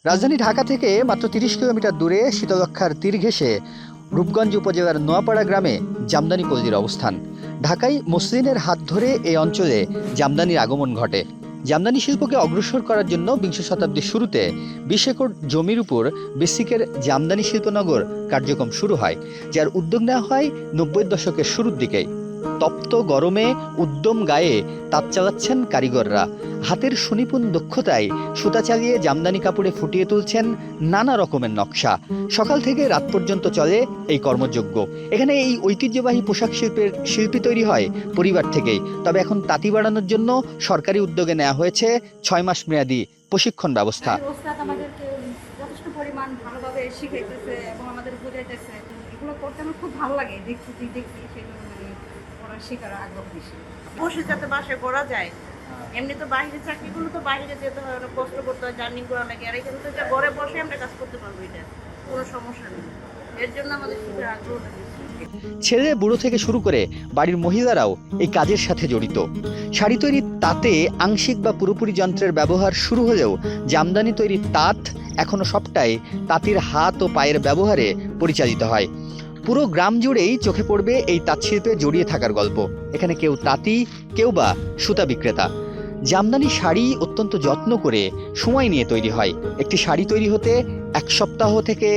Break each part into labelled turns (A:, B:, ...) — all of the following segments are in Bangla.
A: রাজধানী ঢাকা থেকে মাত্র ৩০ কিলোমিটার দূরে শীতলক্ষ্যার তীর ঘেঁষে রূপগঞ্জ উপজেলার নোয়াপাড়া গ্রামে জামদানি পল্লীর অবস্থান। ঢাকাই মসলিনের হাত ধরে এই অঞ্চলে জামদানির আগমন ঘটে। জামদানি শিল্পকে অগ্রসর করার জন্য বিংশ শতাব্দীর শুরুতে ২০ একর জমির উপর বেসিকের জামদানি শিল্পনগর কার্যক্রম শুরু হয়, যার উদ্যোগ নেওয়া হয় ৯০ দশকের শুরুর দিকেই। তপ্ত গরমে উদ্যম গায়ে তাঁত চালাচ্ছেন কারিগররা। হাতের সুনিপুণ দক্ষতায় সুতা চালিয়ে জামদানি কাপড়ে ফুটিয়ে তুলছেন নানা রকমের নকশা। সকাল থেকে রাত পর্যন্ত চলে এই কর্মযজ্ঞ। এখানে এই ঐতিহ্যবাহী পোশাক শিল্পের শিল্পী তৈরি হয় পরিবার থেকেই। তবে এখন তাঁতি বাড়ানোর জন্য সরকারি উদ্যোগে নেওয়া হয়েছে ৬ মাস মেয়াদী প্রশিক্ষণ ব্যবস্থা।
B: আমাদেরকে যথেষ্ট পরিমাণ ভালোভাবে শিখাইতেছে এবং আমাদের বুঝাইতেছে। এগুলো করতে আমার খুব ভালো লাগে, দেখছি সেই জন্য পড়ার শেখার আগ্রহ বেশি।
C: বসে যাতে বাসে করা যায়, এমনি তো বাইরে চাকরিগুলো তো বাইরে যেতে হয়, অনেক কষ্ট করতে হয়, জার্নি করা লাগে। আর এখানে তো ঘরে বসে আমরা কাজ করতে পারবো, এটা কোনো সমস্যা নেই। এর জন্য আমাদের শেখার আগ্রহটা বেশি।
A: ছেলে বুড়ো থেকে শুরু করে বাড়ির মহিলারাও এই কাজের সাথে জড়িত। শাড়ি তৈরির তাঁতে আংশিক বা পুরোপুরি যন্ত্রের ব্যবহার শুরু হলেও জামদানি তৈরির তাঁত এখনো সবটাই তাঁতির হাত ও পায়ের ব্যবহারে পরিচালিত হয়। পুরো গ্রাম জুড়েই চোখে পড়বে এই তাঁতশিল্পে জড়িয়ে থাকার গল্প। এখানে কেউ তাঁতি, কেউ বা সুতা বিক্রেতা। জামদানি শাড়ি অত্যন্ত যত্ন করে সময় নিয়ে তৈরি হয়। একটি শাড়ি তৈরি হতে ১ সপ্তাহ থেকে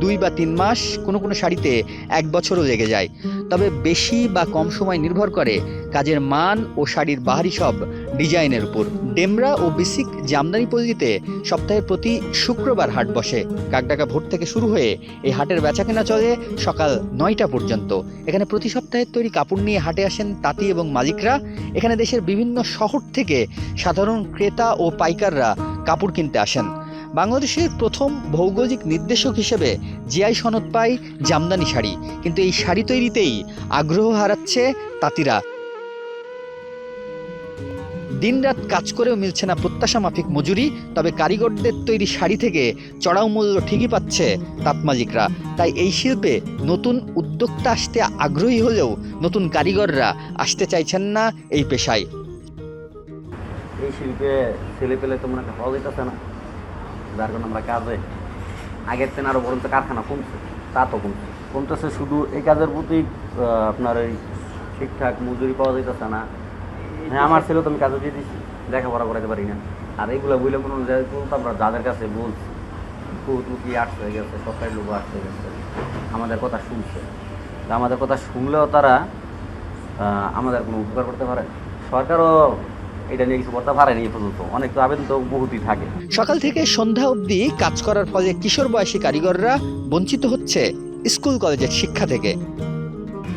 A: দুই বা ৩ মাস, কোনো কোনো শাড়িতে ১ বছরও লেগে যায়। তবে বেশি বা কম সময় নির্ভর করে কাজের মান ও শাড়ির বাহারি সব ডিজাইনের উপর। ডেমরা ও বেসিক জামদানি পল্লীতে সপ্তাহে প্রতি শুক্রবার হাট বসে। কাকডাকা ভোর থেকে শুরু হয়ে এই হাটের বেচাকেনা চলে সকাল ৯টা পর্যন্ত। এখানে প্রতি সপ্তাহের তৈরি কাপড় নিয়ে হাটে আসেন তাঁতি এবং মালিকরা। এখানে দেশের বিভিন্ন শহর থেকে সাধারণ ক্রেতা ও পাইকাররা কাপড় কিনতে আসেন। বাংলাদেশের প্রথম ভৌগোলিক নির্দেশক হিসেবে জিআই সনদ পায় জামদানি শাড়ি, কিন্তু এই শাড়ি তৈরিতেই আগ্রহ হারাচ্ছে তাঁতিরা। দিনরাত কাজ করেও মিলছে না প্রত্যাশা মাফিক মজুরি। তবে কারিগরদের তৈরি শাড়ি থেকে চড়াও মূল্য ঠিকই পাচ্ছে তাঁত মালিকরা। তাই এই শিল্পে নতুন উদ্যোক্তা আসতে আগ্রহী হলেও নতুন কারিগররা আসতে চাইছেন না এই পেশায়।
D: এই শিল্পে ছেলে পেলে তো মনে একটা হওয়া যেতেছে না, যার কারণে আমরা কাজে আগের থেকে আরও বরঞ্চ কারখানা কমছে, তা তো কমতেছে। শুধু এই কাজের প্রতি আপনার এই ঠিকঠাক মজুরি পাওয়া যেতেছে না। হ্যাঁ, আমার ছেলে তো আমি কাজে দিয়ে দিচ্ছি, লেখাপড়া করাতে পারি না। আর এইগুলো বইলে কোনো আমরা যাদের কাছে বলছি, কি আর্টস হয়ে গেছে, সরকারি লোক আর্টস হয়ে গেছে, আমাদের কথা শুনছে। আমাদের কথা শুনলেও তারা আমাদের কোনো উপকার করতে পারে। সরকারও এটা নিয়ে কিছু করতে পারেনি এই পর্যন্ত। অনেক তো আবেদন তো বহুতই থাকে।
A: সকাল থেকে সন্ধ্যা অবধি কাজ করার ফলে কিশোর বয়সী কারিগররা বঞ্চিত হচ্ছে স্কুল কলেজের শিক্ষা থেকে।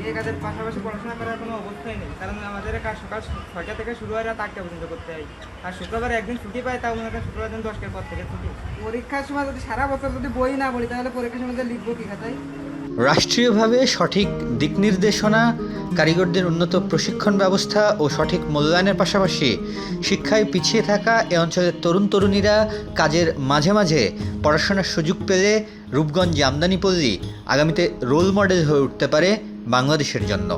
E: এই কাজের পাশাপাশি পড়াশোনা করার কোনো অবস্থাই নেই, কারণ আমাদের কাজ সকাল ৬টা থেকে শুরু হয়, রাত ৮টা পর্যন্ত করতে হয়। আর শুক্রবার একদিন ছুটি পাই, তাও মনে করেন শুক্রবার দিন ১০টার পর থেকে ছুটি। পরীক্ষার সময় যদি সারা বছর যদি বই না পড়ি, তাহলে পরীক্ষার সময় লিখবো কি খাতায়?
A: রাষ্ট্রীয়ভাবে সঠিক দিক নির্দেশনা, কারিগরদের উন্নত প্রশিক্ষণ ব্যবস্থা ও সঠিক মূল্যায়নের পাশাপাশি শিক্ষায় পিছিয়ে থাকা এ অঞ্চলের তরুণ তরুণীরা কাজের মাঝে মাঝে পড়াশোনার সুযোগ পেলে রূপগঞ্জ জামদানি পল্লী আগামীতে রোল মডেল হয়ে উঠতে পারে বাংলাদেশের জন্য।